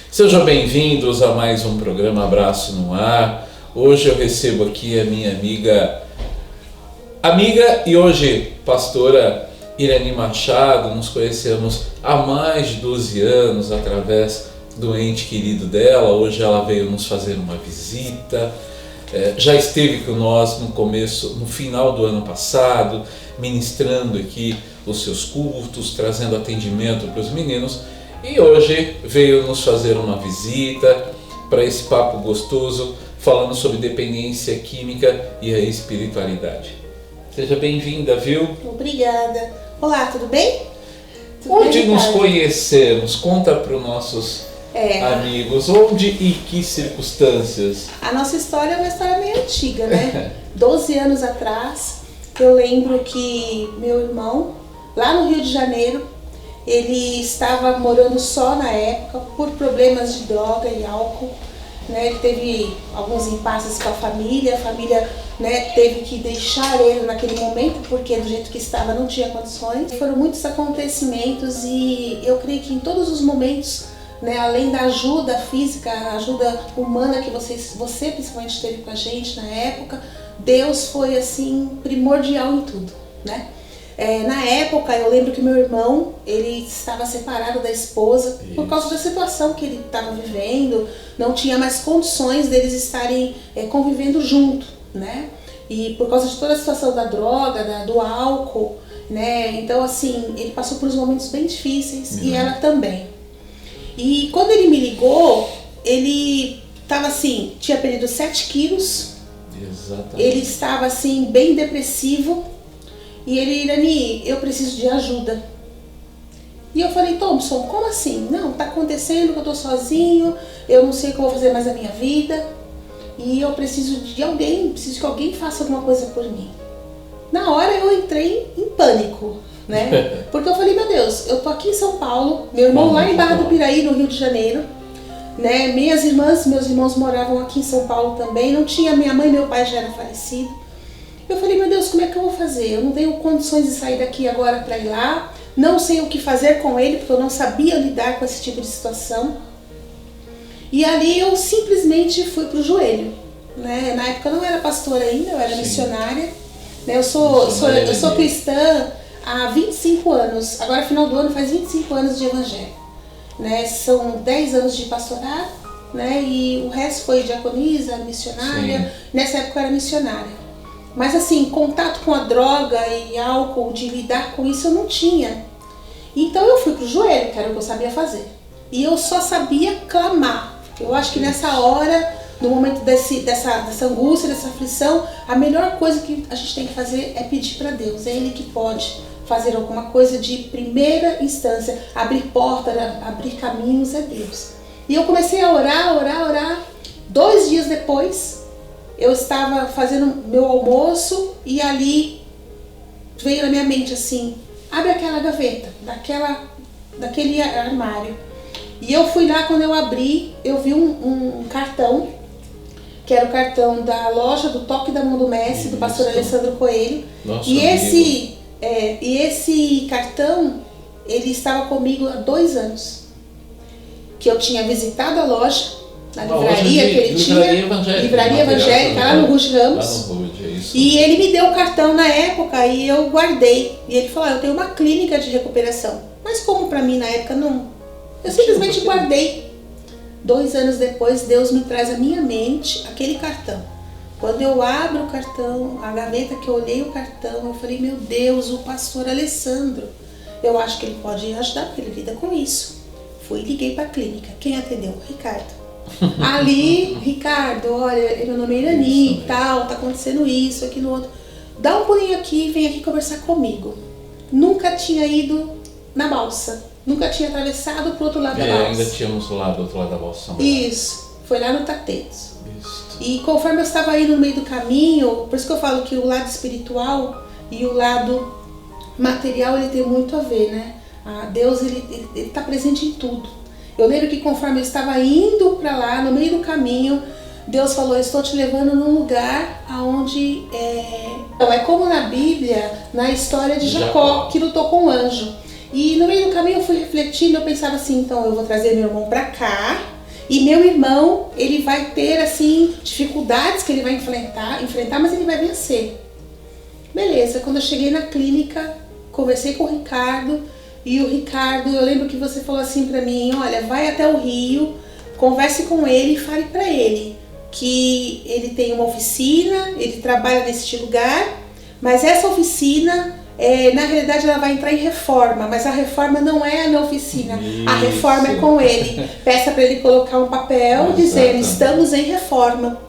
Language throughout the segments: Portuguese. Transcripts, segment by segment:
Sejam bem-vindos a mais um programa Abraço no Ar. Hoje eu recebo aqui a minha amiga e hoje pastora Irani Machado. Nos conhecemos há mais de 12 anos através do ente querido dela. Hoje ela veio nos fazer uma visita. Já esteve com nós no final do ano passado, ministrando aqui os seus cultos, trazendo atendimento para os meninos. E hoje veio nos fazer uma visita para esse papo gostoso, falando sobre dependência química e a espiritualidade. Seja bem-vinda, viu? Obrigada. Olá, tudo bem? Onde nos conhecemos? Conta para os nossos amigos. Onde e que circunstâncias? A nossa história é uma história meio antiga, né? 12 anos atrás, eu lembro que meu irmão, lá no Rio de Janeiro, ele estava morando só na época por problemas de droga e álcool, né? Ele teve alguns impasses com a família, né, teve que deixar ele naquele momento porque do jeito que estava não tinha condições. Foram muitos acontecimentos e eu creio que em todos os momentos, né, além da ajuda física, a ajuda humana que você principalmente teve com a gente na época, Deus foi assim primordial em tudo, né? Na época, eu lembro que meu irmão, ele estava separado da esposa. Isso. Por causa da situação que ele estava vivendo, não tinha mais condições deles estarem convivendo junto, né? E por causa de toda a situação da droga, do álcool, né? Então, assim, ele passou por uns momentos bem difíceis e ela também. E quando ele me ligou, ele estava assim, tinha perdido 7 quilos. Exatamente. Ele estava assim, bem depressivo. E ele, Irani, eu preciso de ajuda. E eu falei, Thompson, como assim? Não, tá acontecendo que eu tô sozinho, eu não sei o que eu vou fazer mais na minha vida. E eu preciso de alguém, preciso que alguém faça alguma coisa por mim. Na hora eu entrei em pânico, né? Porque eu falei, meu Deus, eu tô aqui em São Paulo, meu irmão lá em Barra do Piraí, no Rio de Janeiro, né? Meus irmãos moravam aqui em São Paulo também, não tinha, minha mãe e meu pai já eram falecidos. Eu falei, meu Deus, como é que eu vou fazer? Eu não tenho condições de sair daqui agora para ir lá, não sei o que fazer com ele, porque eu não sabia lidar com esse tipo de situação. E ali eu simplesmente fui pro joelho, né? Na época eu não era pastora ainda, eu era missionária. Né? Eu sou cristã há 25 anos, agora final do ano faz 25 anos de evangelho. Né? São 10 anos de pastorado, né? E o resto foi diaconisa, missionária. Sim. Nessa época eu era missionária. Mas assim, contato com a droga e álcool, de lidar com isso eu não tinha. Então eu fui pro joelho, que era o que eu sabia fazer. E eu só sabia clamar. Eu acho que nessa hora, no momento dessa angústia, dessa aflição, a melhor coisa que a gente tem que fazer é pedir para Deus. É Ele que pode fazer alguma coisa de primeira instância, abrir portas, abrir caminhos, é Deus. E eu comecei a orar. 2 dias depois, eu estava fazendo meu almoço e ali veio na minha mente assim, abre aquela gaveta, daquele armário. E eu fui lá, quando eu abri, eu vi um cartão, que era o cartão da loja do Toque da Mão do Mestre, do pastor Alessandro Coelho. Nossa, e esse cartão, ele estava comigo há 2 anos. Que eu tinha visitado a loja, na livraria que ele tinha, livraria evangélica, lá no Rude Ramos. E ele me deu o cartão na época e eu guardei. E ele falou, eu tenho uma clínica de recuperação. Mas como pra mim na época não, eu simplesmente guardei. 2 anos depois, Deus me traz à minha mente aquele cartão. Quando eu abro o cartão, a gaveta que eu olhei o cartão, eu falei, meu Deus, o pastor Alessandro, eu acho que ele pode ajudar, porque ele lida com isso. Fui e liguei pra clínica. Quem atendeu? Ricardo. Ali, Ricardo, olha, meu nome é Irani e tal, tá acontecendo isso, aquilo outro. Dá um pulinho aqui, vem aqui conversar comigo. Nunca tinha ido na balsa, nunca tinha atravessado pro outro lado da balsa. Ainda tínhamos lá do outro lado da balsa. Isso, foi lá no Tatetos. E conforme eu estava indo no meio do caminho, por isso que eu falo que o lado espiritual e o lado material, ele tem muito a ver, né? Deus, ele tá presente em tudo. Eu lembro que conforme eu estava indo para lá, no meio do caminho, Deus falou, eu estou te levando num lugar onde Então, é como na Bíblia, na história de Jacó, que lutou com o anjo. E no meio do caminho eu fui refletindo, eu pensava assim, então eu vou trazer meu irmão para cá, E meu irmão, ele vai ter, assim, dificuldades que ele vai enfrentar, mas ele vai vencer. Beleza, quando eu cheguei na clínica, conversei com o Ricardo, e o Ricardo, eu lembro que você falou assim pra mim, olha, vai até o Rio, converse com ele e fale pra ele que ele tem uma oficina, ele trabalha nesse lugar, mas essa oficina, na realidade ela vai entrar em reforma, mas a reforma não é na oficina, a reforma é com ele. Peça para ele colocar um papel dizendo, estamos em reforma.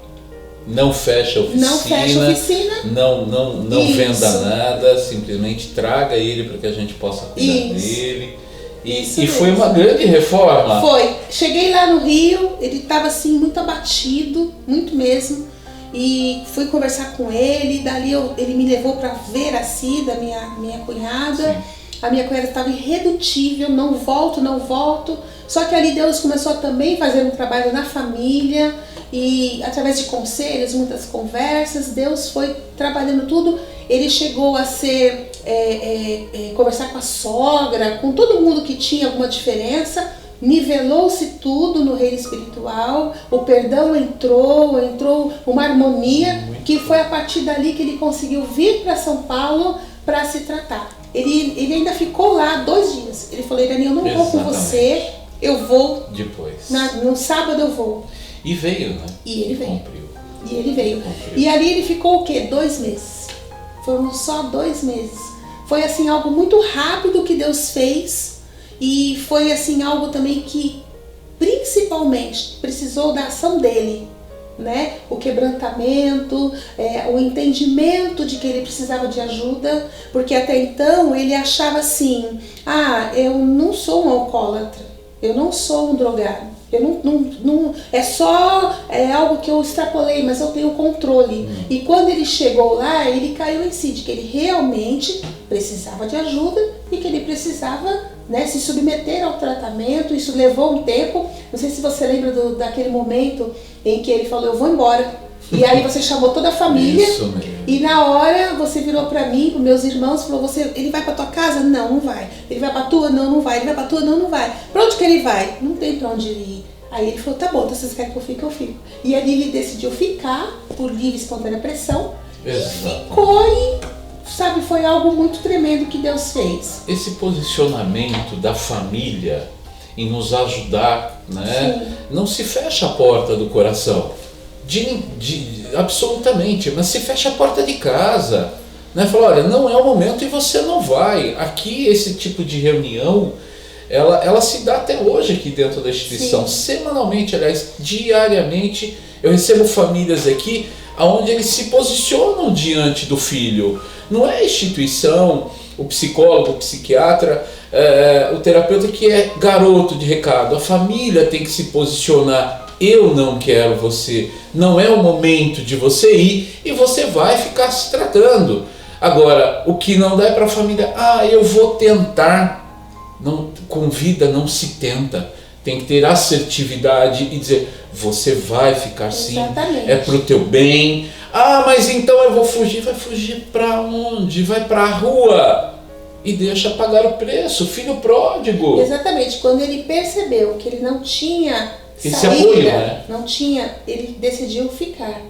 Não fecha a oficina, não venda nada, simplesmente traga ele para que a gente possa cuidar dele. E foi uma grande reforma. Foi. Cheguei lá no Rio, ele estava assim muito abatido, muito mesmo. E fui conversar com ele, dali ele me levou para ver a Cida, minha cunhada. Sim. A minha cunhada estava irredutível, não volto. Só que ali Deus começou a também fazer um trabalho na família. E através de conselhos, muitas conversas, Deus foi trabalhando tudo. Ele chegou a conversar com a sogra, com todo mundo que tinha alguma diferença. Nivelou-se tudo no reino espiritual, o perdão entrou uma harmonia, que foi a partir dali que ele conseguiu vir para São Paulo para se tratar. Ele ainda ficou lá 2 dias. Ele falou, Irani, eu não vou com você, eu vou depois. No sábado eu vou. E veio, né? E ele veio. E ele veio. E ali ele ficou o quê? 2 meses. Foram só 2 meses. Foi assim algo muito rápido que Deus fez. E foi assim algo também que principalmente precisou da ação dele, né? O quebrantamento, o entendimento de que ele precisava de ajuda, porque até então ele achava assim, eu não sou um alcoólatra, eu não sou um drogado, eu não é algo que eu extrapolei, mas eu tenho controle. E quando ele chegou lá, ele caiu em si de que ele realmente precisava de ajuda e que ele precisava, né, se submeter ao tratamento. Isso levou um tempo. Não sei se você lembra daquele momento em que ele falou, eu vou embora. E aí você chamou toda a família. Isso mesmo. E na hora você virou pra mim, pros meus irmãos, falou, ele vai pra tua casa? Não vai. Ele vai pra tua? Não vai. Ele vai pra tua? Não vai. Pra onde que ele vai? Não tem pra onde ele ir. Aí ele falou, tá bom, então vocês querem que eu fique, eu fico. E ali ele decidiu ficar por livre e espontânea pressão. Exato. E ficou e, foi algo muito tremendo que Deus fez. Esse posicionamento da família em nos ajudar, né? Sim. Não se fecha a porta do coração, absolutamente, mas se fecha a porta de casa, né? Fala, olha, não é o momento e você não vai. Aqui esse tipo de reunião, ela se dá até hoje aqui dentro da instituição. Sim. Semanalmente, aliás, diariamente, eu recebo famílias aqui onde eles se posicionam diante do filho. Não é a instituição, o psicólogo, o psiquiatra, o terapeuta que é garoto de recado. A família tem que se posicionar. Eu não quero você, não é o momento de você ir e você vai ficar se tratando. Agora, o que não dá é para a família, eu vou tentar. Não, com vida não se tenta. Tem que ter assertividade e dizer, você vai ficar sim, é pro teu bem. Mas então eu vou fugir. Vai fugir para onde? Vai para a rua e deixa pagar o preço, filho pródigo. Exatamente, quando ele percebeu que ele não tinha esse saída, apoio, né? Ele decidiu ficar.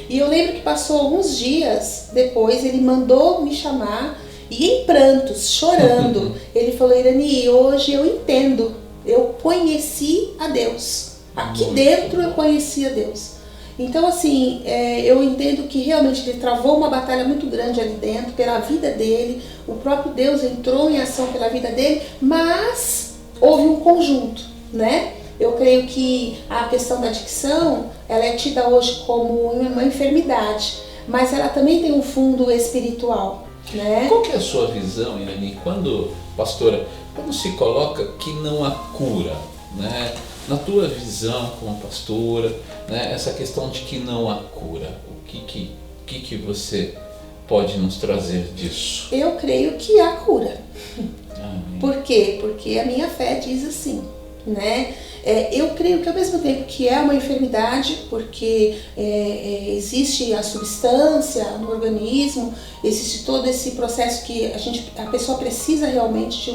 E eu lembro que passou alguns dias depois, ele mandou me chamar e em prantos, chorando, ele falou, Irani, hoje eu entendo, eu conheci a Deus. Aqui dentro eu conheci a Deus. Então assim, eu entendo que realmente ele travou uma batalha muito grande ali dentro, pela vida dele, o próprio Deus entrou em ação pela vida dele, mas houve um conjunto, né? Eu creio que a questão da adicção, ela é tida hoje como uma enfermidade, mas ela também tem um fundo espiritual, né? Qual que é a sua visão, Irani, quando se coloca que não há cura, né? Na tua visão como pastora, né, essa questão de que não há cura, o que você pode nos trazer disso? Eu creio que há cura. Amém. Por quê? Porque a minha fé diz assim, né? Eu creio que ao mesmo tempo que é uma enfermidade, porque existe a substância no organismo, existe todo esse processo que a pessoa precisa realmente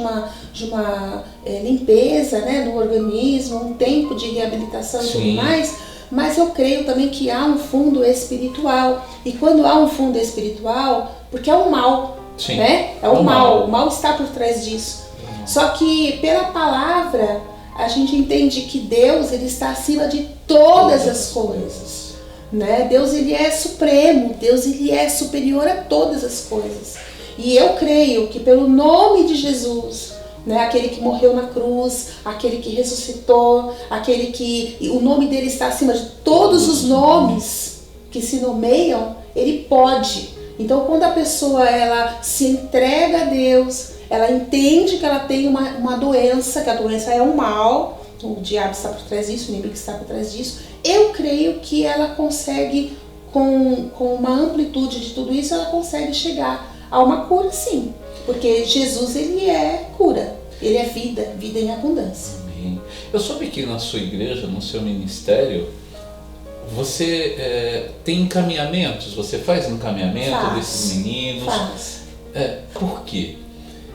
de uma limpeza, né, no organismo, um tempo de reabilitação e tudo mais, mas eu creio também que há um fundo espiritual. E quando há um fundo espiritual, porque é um mal, né? É um mal, o mal está por trás disso. Só que pela palavra a gente entende que Deus, ele está acima de todas as coisas, né? Deus, ele é supremo, Deus, ele é superior a todas as coisas. E eu creio que pelo nome de Jesus, né, aquele que morreu na cruz, aquele que ressuscitou, aquele que o nome dele está acima de todos os nomes que se nomeiam, ele pode. Então, quando a pessoa ela se entrega a Deus, ela entende que ela tem uma doença, que a doença é um mal, o diabo está por trás disso, o inimigo está por trás disso, eu creio que ela consegue, com uma amplitude de tudo isso, ela consegue chegar a uma cura, sim. Porque Jesus, ele é cura, ele é vida, vida em abundância. Amém. Eu soube que na sua igreja, no seu ministério, você tem encaminhamentos, você faz encaminhamento desses meninos? Faz. Por quê?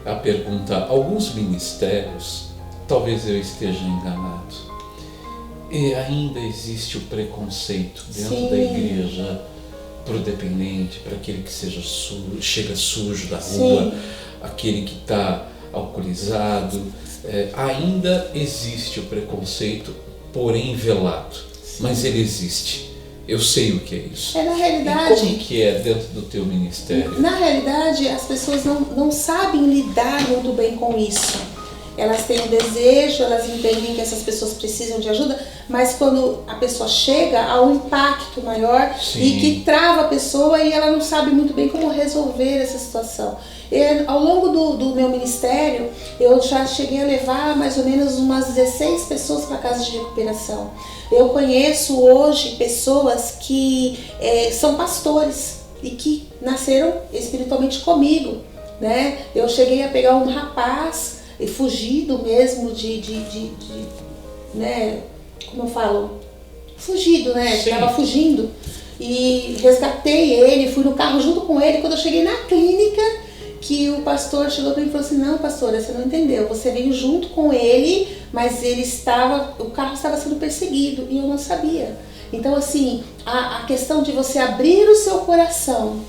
A pergunta, alguns ministérios, talvez eu esteja enganado, e ainda existe o preconceito dentro da igreja para o dependente, para aquele que chega sujo da rua, aquele que está alcoolizado, ainda existe o preconceito, porém velado, mas ele existe. Eu sei o que é isso. Na realidade, e como que é dentro do teu ministério? Na realidade, as pessoas não sabem lidar muito bem com isso. Elas têm um desejo, elas entendem que essas pessoas precisam de ajuda, mas quando a pessoa chega, há um impacto maior e que trava a pessoa e ela não sabe muito bem como resolver essa situação. Ao longo do meu ministério, eu já cheguei a levar mais ou menos umas 16 pessoas para a casa de recuperação. Eu conheço hoje pessoas que são pastores e que nasceram espiritualmente comigo, né? Eu cheguei a pegar um rapaz fugido mesmo né? Como eu falo? Fugido, né? Estava fugindo. E resgatei ele, fui no carro junto com ele. Quando eu cheguei na clínica, que o pastor chegou para mim e falou assim: não, pastora, você não entendeu, você veio junto com ele, mas o carro estava sendo perseguido e eu não sabia. Então, assim, a questão de você abrir o seu coração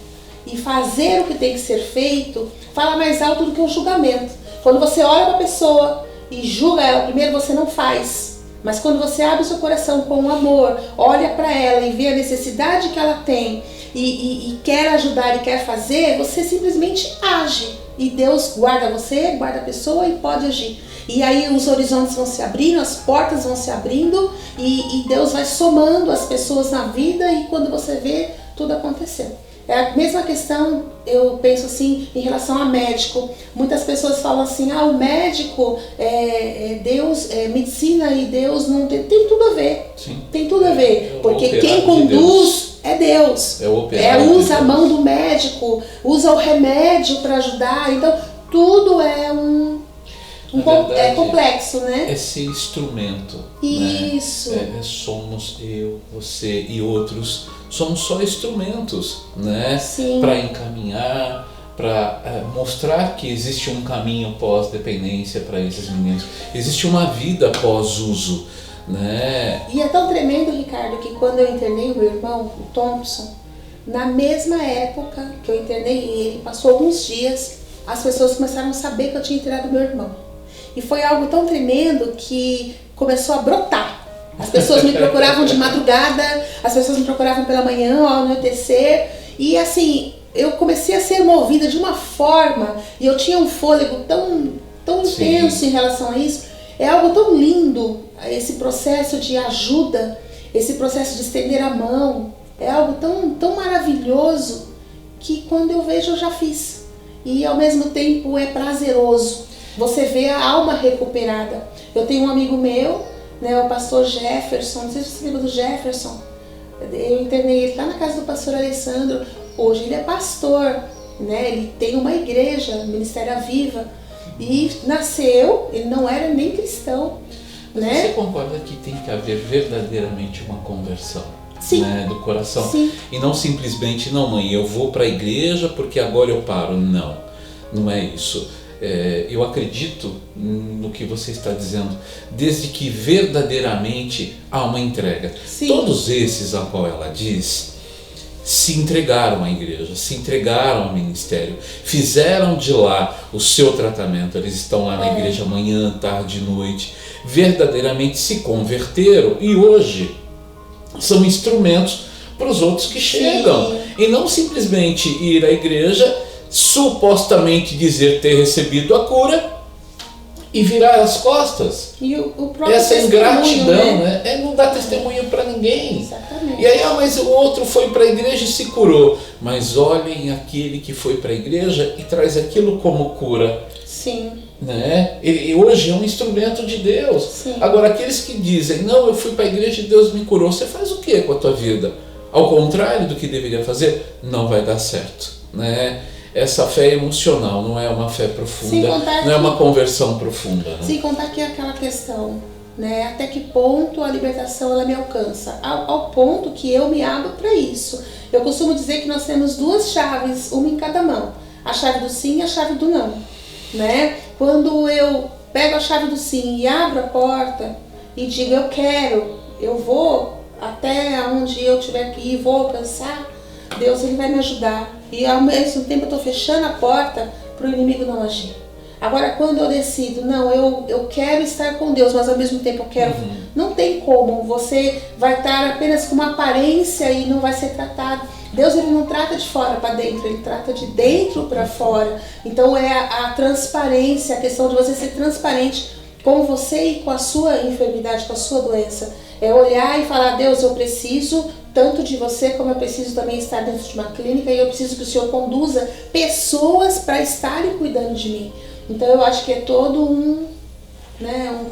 e fazer o que tem que ser feito, fala mais alto do que o julgamento. Quando você olha para a pessoa e julga ela primeiro, você não faz. Mas quando você abre o seu coração com amor, olha para ela e vê a necessidade que ela tem e quer ajudar e quer fazer, você simplesmente age. E Deus guarda você, guarda a pessoa e pode agir. E aí os horizontes vão se abrindo, as portas vão se abrindo e Deus vai somando as pessoas na vida e quando você vê, tudo aconteceu. É a mesma questão, eu penso assim, em relação a médico. Muitas pessoas falam assim, o médico, Deus, medicina e Deus não tem tudo a ver. Sim. Tem tudo a ver, porque quem conduz é Deus. Usa a mão do médico, usa o remédio para ajudar. Então, tudo é é complexo, né? Esse instrumento. Isso. Né? Somos eu, você e outros. Somos só instrumentos, né? Para encaminhar, para mostrar que existe um caminho pós-dependência para esses meninos. Existe uma vida pós-uso, né? E é tão tremendo, Ricardo, que quando eu internei o meu irmão, o Thompson, na mesma época que eu internei ele, passou alguns dias, as pessoas começaram a saber que eu tinha internado meu irmão. E foi algo tão tremendo que começou a brotar. As pessoas me procuravam de madrugada, as pessoas me procuravam pela manhã, ao anoitecer. E assim, eu comecei a ser movida de uma forma, e eu tinha um fôlego tão intenso em relação a isso. É algo tão lindo, esse processo de ajuda, esse processo de estender a mão. É algo tão maravilhoso que quando eu vejo eu já fiz. E ao mesmo tempo é prazeroso. Você vê a alma recuperada. Eu tenho um amigo meu, né, o pastor Jefferson, não sei se você lembra do Jefferson. Eu internei ele lá na casa do pastor Alessandro. Hoje ele é pastor, né, ele tem uma igreja, Ministério Viva. E nasceu, ele não era nem cristão. Mas né? você concorda que tem que haver verdadeiramente uma conversão? Sim. Né, do coração? Sim. E não simplesmente, não mãe, eu vou para a igreja porque agora eu paro. Não, não é isso. Eu acredito no que você está dizendo, desde que verdadeiramente há uma entrega. Sim. Todos esses a qual ela diz se entregaram à igreja, se entregaram ao ministério, fizeram de lá o seu tratamento. Eles estão lá na igreja manhã, tarde e noite, verdadeiramente se converteram e hoje são instrumentos para os outros que chegam. Sim. E não simplesmente ir à igreja, supostamente dizer ter recebido a cura e virar as costas. E o próprio essa ingratidão, né? Não dá testemunho para ninguém. Exatamente. E aí, mas o outro foi para a igreja e se curou. Mas olhem aquele que foi para a igreja e traz aquilo como cura. Sim. Né? Ele hoje é um instrumento de Deus. Sim. Agora, aqueles que dizem, não, eu fui para a igreja e Deus me curou, você faz o que com a tua vida? Ao contrário do que deveria fazer, não vai dar certo, né? Essa fé emocional não é uma fé profunda, não é uma conversão profunda. Né? Sem contar que é aquela questão, né? Até que ponto a libertação ela me alcança? Ao ponto que eu me abro para isso. Eu costumo dizer que nós temos duas chaves, uma em cada mão. A chave do sim e a chave do não. Né? Quando eu pego a chave do sim e abro a porta e digo eu quero, eu vou até onde eu tiver que ir, vou alcançar, Deus ele vai me ajudar. E ao mesmo tempo eu estou fechando a porta para o inimigo não agir. Agora quando eu decido, não, eu quero estar com Deus, mas ao mesmo tempo eu quero, não tem como, você vai estar apenas com uma aparência e não vai ser tratado. Deus ele não trata de fora para dentro, ele trata de dentro para fora. Então é a transparência, a questão de você ser transparente com você e com a sua enfermidade, com a sua doença. É olhar e falar, Deus, eu preciso tanto de você como eu preciso também estar dentro de uma clínica e eu preciso que o Senhor conduza pessoas para estarem cuidando de mim. Então eu acho que é todo um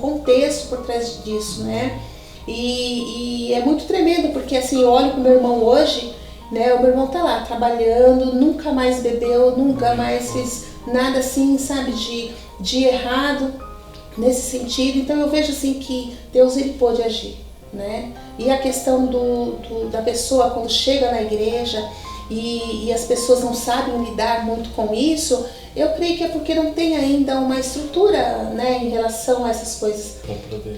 contexto por trás disso, né? E é muito tremendo, porque assim, eu olho pro meu irmão hoje, né? O meu irmão tá lá trabalhando, nunca mais bebeu, nunca mais fez nada assim, sabe, de errado nesse sentido. Então eu vejo assim que Deus ele pôde agir, né? E a questão da pessoa quando chega na igreja e as pessoas não sabem lidar muito com isso, eu creio que é porque não tem ainda uma estrutura, né, em relação a essas coisas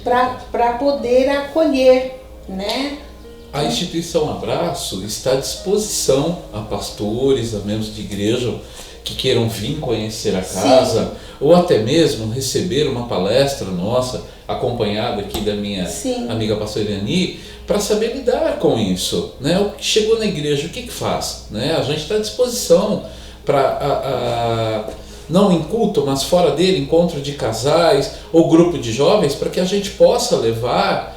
para poder acolher, né? A instituição Abraço está à disposição a pastores, a membros de igreja que queiram vir conhecer a casa. Sim. Ou até mesmo receber uma palestra nossa, acompanhada aqui da minha amiga pastora Irani, para saber lidar com isso. Né? O que chegou na igreja, o que faz? Né? A gente está à disposição para, não em culto, mas fora dele, encontro de casais ou grupo de jovens, para que a gente possa levar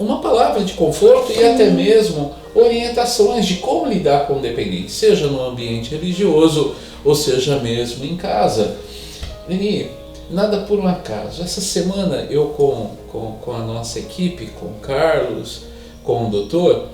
uma palavra de conforto e até mesmo orientações de como lidar com o dependente, seja no ambiente religioso ou seja mesmo em casa. Leni, nada por um acaso. Essa semana eu com a nossa equipe, com o Carlos, com o doutor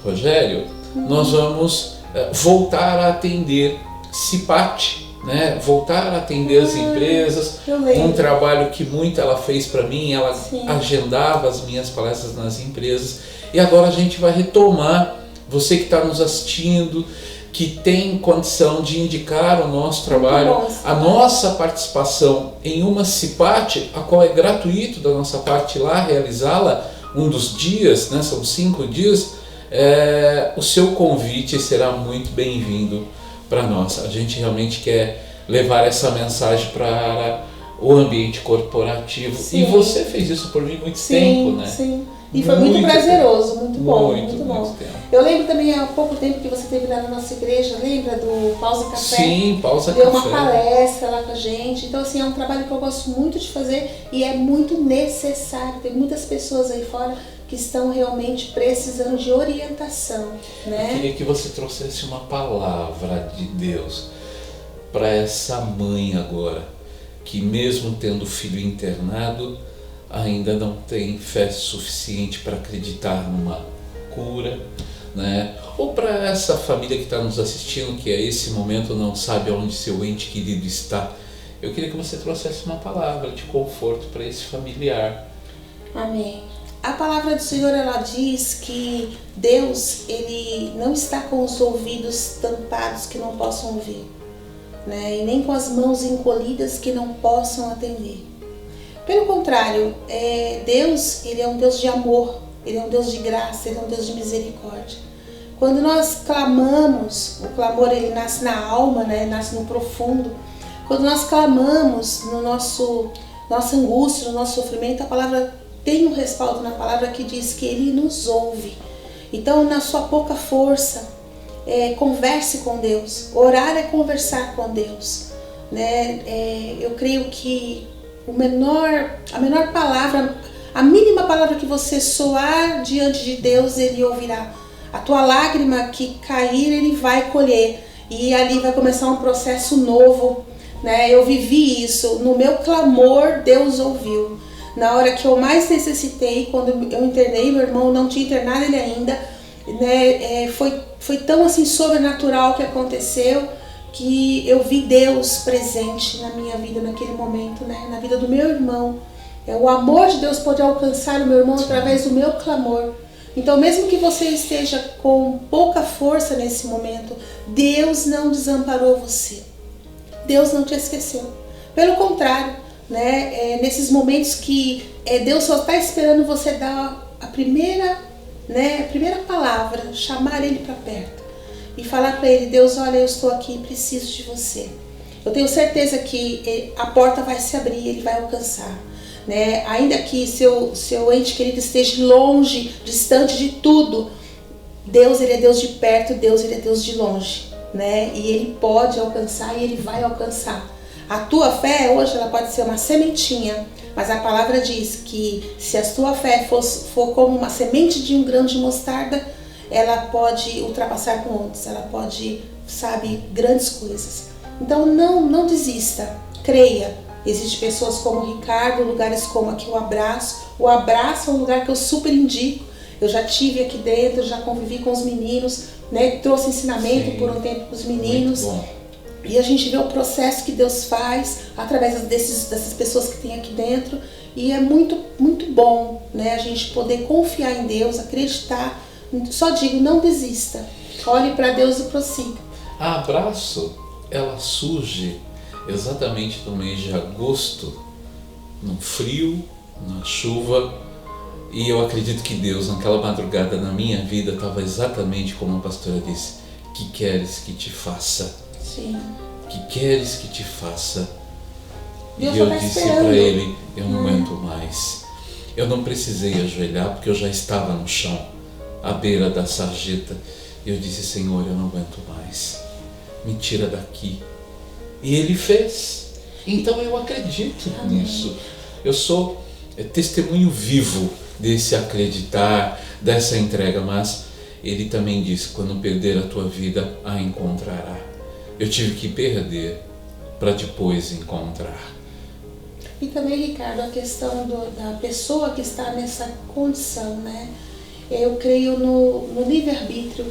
Rogério, nós vamos voltar a atender CIPAT, né? Voltar a atender as empresas, um trabalho que muito ela fez para mim, ela agendava as minhas palestras nas empresas e agora a gente vai retomar. Você que está nos assistindo, que tem condição de indicar o nosso trabalho, a nossa participação em uma CIPAT, a qual é gratuito da nossa parte lá, realizá-la um dos dias, né? São 5 dias, o seu convite será muito bem-vindo para nós. A gente realmente quer levar essa mensagem para o ambiente corporativo. E você fez isso por mim muito tempo, né? Sim. E foi muito prazeroso, muito bom, muito bom. Tempo. Eu lembro também há pouco tempo que você teve lá na nossa igreja, lembra do Pausa Café? Sim, Pausa Café. Deu uma palestra lá com a gente. Então assim, é um trabalho que eu gosto muito de fazer e é muito necessário. Tem muitas pessoas aí fora que estão realmente precisando de orientação, né? Eu queria que você trouxesse uma palavra de Deus para essa mãe agora, que mesmo tendo filho internado, ainda não tem fé suficiente para acreditar numa cura, né? Ou para essa família que está nos assistindo, que a esse momento não sabe onde seu ente querido está. Eu queria que você trouxesse uma palavra de conforto para esse familiar. Amém. A palavra do Senhor, ela diz que Deus, ele não está com os ouvidos tampados que não possam ouvir, né? E nem com as mãos encolhidas que não possam atender. Pelo contrário, Deus, ele é um Deus de amor, ele é um Deus de graça, ele é um Deus de misericórdia. Quando nós clamamos, o clamor ele nasce na alma, né? Nasce no profundo. Quando nós clamamos no nossa angústia, no nosso sofrimento, a palavra tem um respaldo na palavra que diz que ele nos ouve. Então, na sua pouca força, converse com Deus. Orar é conversar com Deus, né? Eu creio que a menor palavra, a mínima palavra que você soar diante de Deus, ele ouvirá. A tua lágrima que cair, ele vai colher. E ali vai começar um processo novo, né? Eu vivi isso. No meu clamor, Deus ouviu. Na hora que eu mais necessitei, quando eu internei, meu irmão não tinha internado ele ainda, né? Foi tão assim sobrenatural que aconteceu, que eu vi Deus presente na minha vida naquele momento, né? Na vida do meu irmão. O amor de Deus pode alcançar o meu irmão através do meu clamor. Então, mesmo que você esteja com pouca força nesse momento, Deus não desamparou você. Deus não te esqueceu. Pelo contrário, né? Nesses momentos que Deus só está esperando você dar a primeira palavra, chamar Ele para perto e falar para Ele: Deus, olha, eu estou aqui e preciso de você. Eu tenho certeza que a porta vai se abrir, Ele vai alcançar, né? Ainda que seu ente querido esteja longe, distante de tudo, Deus, ele é Deus de perto, Deus, ele é Deus de longe, né? E Ele pode alcançar e Ele vai alcançar. A tua fé hoje, ela pode ser uma sementinha, mas a palavra diz que se a tua fé for como uma semente de um grão de mostarda, ela pode ultrapassar com outros, ela pode, grandes coisas. Então não desista, creia. Existem pessoas como o Ricardo, lugares como aqui o Abraço. O Abraço é um lugar que eu super indico. Eu já tive aqui dentro, já convivi com os meninos, né? Trouxe ensinamento por um tempo para os meninos. Muito bom. E a gente vê o processo que Deus faz através dessas pessoas que tem aqui dentro. E é muito, muito bom, né? A gente poder confiar em Deus, acreditar. Só digo, não desista. Olhe para Deus e prossiga. A Abraço, ela surge exatamente no mês de agosto, no frio, na chuva. E eu acredito que Deus, naquela madrugada na minha vida, estava exatamente como a pastora disse: que queres que te faça? Sim. Que queres que te faça? Deus e eu tá disse para ele: eu não aguento mais. Eu não precisei ajoelhar porque eu já estava no chão, à beira da sarjeta. Eu disse: Senhor, eu não aguento mais. Me tira daqui. E Ele fez. Então eu acredito nisso. Eu sou testemunho vivo desse acreditar, dessa entrega. Mas Ele também disse: quando perder a tua vida, a encontrará. Eu tive que perder para depois encontrar. E também, Ricardo, a questão da pessoa que está nessa condição, né? Eu creio no livre-arbítrio,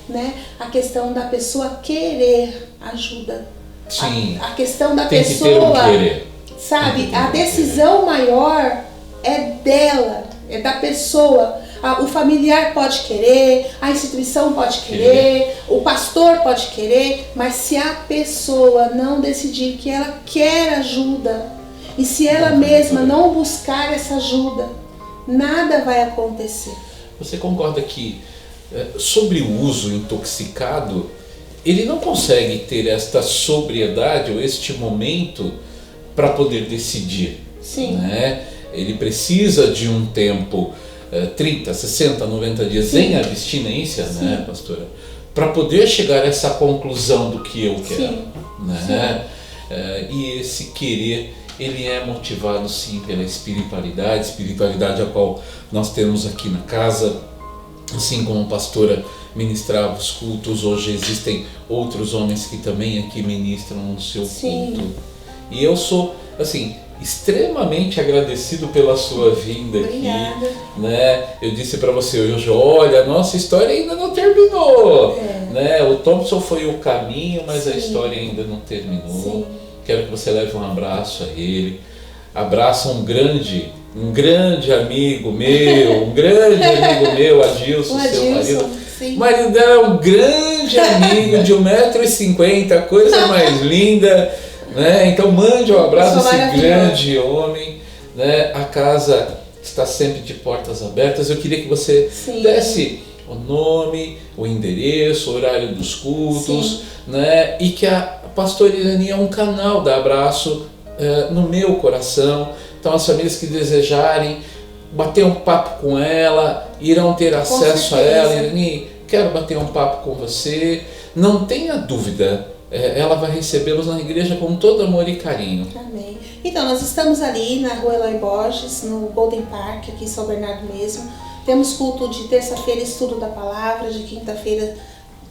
né? A questão da pessoa querer ajuda. Sim. A questão da tem pessoa, que ter um querer. Sabe? A decisão maior é dela, é da pessoa. O familiar pode querer, a instituição pode querer, o pastor pode querer, mas se a pessoa não decidir que ela quer ajuda, e se ela mesma não buscar essa ajuda, nada vai acontecer. Você concorda que sobre o uso intoxicado, ele não consegue ter esta sobriedade ou este momento para poder decidir? Sim. Né? Ele precisa de um tempo, 30, 60, 90 dias Sim. em abstinência, Sim. né, pastora? Para poder chegar a essa conclusão do que eu quero. Sim. Né? E esse querer, ele é motivado sim pela espiritualidade a qual nós temos aqui na casa. Assim como a pastora ministrava os cultos, hoje existem outros homens que também aqui ministram no seu Sim. culto. E eu sou, assim, extremamente agradecido pela sua vinda. Obrigada. Aqui, né? Eu disse para você hoje: olha, a nossa história ainda não terminou, né? O Thompson foi o caminho, mas Sim. a história ainda não terminou. Sim. Quero que você leve um abraço a ele, abraça um grande um grande amigo meu, Adilson, seu marido. Sim. O marido dela é um grande amigo de 1,50 m, coisa mais linda, né? Então mande um abraço a esse grande homem, né? A casa está sempre de portas abertas. Eu queria que você desse o nome, o endereço, o horário dos cultos, né? E que a pastora Irani é um canal da Abraço no meu coração. Então as famílias que desejarem bater um papo com ela, irão ter acesso a ela. Irani, quero bater um papo com você. Não tenha dúvida, ela vai recebê-los na igreja com todo amor e carinho. Amém. Então, nós estamos ali na Rua Eloy Borges, no Golden Park, aqui em São Bernardo mesmo. Temos culto de terça-feira, estudo da palavra, de quinta-feira,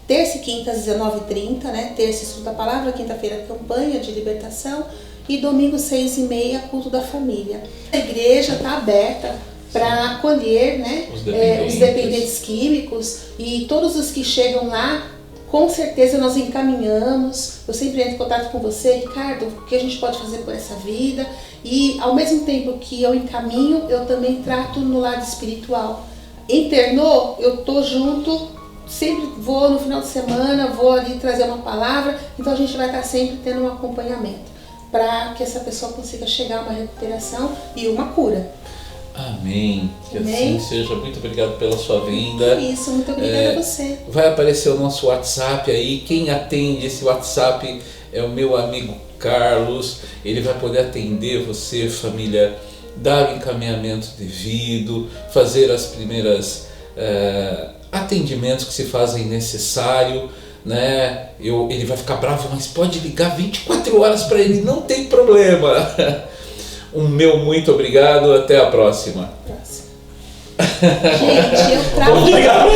terça e quinta às 19h30, né? Terça, estudo da palavra, quinta-feira, campanha de libertação e domingo, 6h30, culto da família. A igreja está aberta para acolher, né, os dependentes químicos, e todos os que chegam lá, com certeza nós encaminhamos. Eu sempre entro em contato com você, Ricardo, o que a gente pode fazer por essa vida, e ao mesmo tempo que eu encaminho, eu também trato no lado espiritual. Internou, eu tô junto, sempre vou no final de semana, vou ali trazer uma palavra, então a gente vai estar sempre tendo um acompanhamento para que essa pessoa consiga chegar a uma recuperação e uma cura. Amém. Que Amém. Assim seja. Muito obrigado pela sua vinda. É isso, muito obrigada a você. Vai aparecer o nosso WhatsApp aí. Quem atende esse WhatsApp é o meu amigo Carlos. Ele vai poder atender você, família, dar o encaminhamento devido, fazer as primeiras atendimentos que se fazem necessário, né? Ele vai ficar bravo, mas pode ligar 24 horas para ele, não tem problema. Um meu muito obrigado, até a próxima. Gente, eu trago. Obrigado.